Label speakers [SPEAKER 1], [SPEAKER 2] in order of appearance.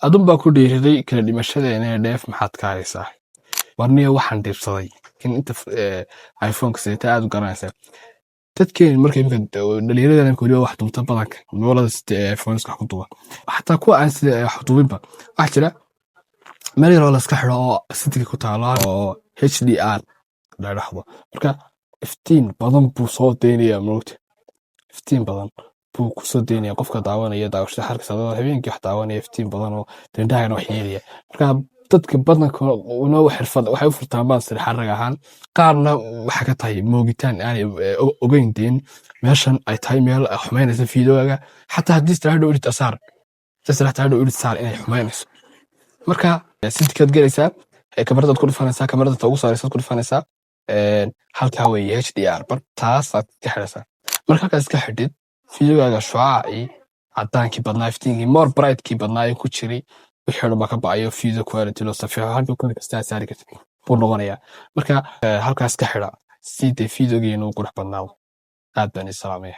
[SPEAKER 1] adun baa ku dhiiriday kala dhimashadeena dheef maxaad ka haysaa warniyo waxaan dhibsaday in inta iPhone sidee aad u garanaysaa dadkeen markay dhalinyarada waliba wax duubta badanka moolada iPhone iska ku duuba xataa kuwa aan sida wax duubinba waxa jira meel yar oo la iska xiro oo sidii ku taalo oo HDR la dhaxdo marka iftiin badan buu soo deynaya moogta iftiin badan buu ku soo deynaya qofka daawanaya daawashada harkiisa habeenkii wax daawanaya iftiin badan oo dindhaha wax yeelaya marka dadka badanka oo xirfad waxay u furtaan baan sir xarag ahaan qaarna waxa ka tahay moogitaan aan ogeyn deen meeshan ay tahay meel xumaynaysa fiidooga xataa hadii istiraahdo u dhitasaar tasraxtaado u dhitasaar inay xumaynayso marka sidkaad galaysaa kamarada ku dhufanaysaa kamarada ugu saaraysaa ku dhufanaysaa halka way HDR bar taas aad ka xiraysaa marka ka iska xidid fiidooga shucaaci cadaankii badnaa iftiinkii more bright kii badnaa ku jiray wixii dhan ka baayo fiidoo quality loo safiyo halka ku kasta saari kartid buu noqonayaa marka halkaas ka xira sidii fiidoogeenu qurux badnaa aad baan salaamay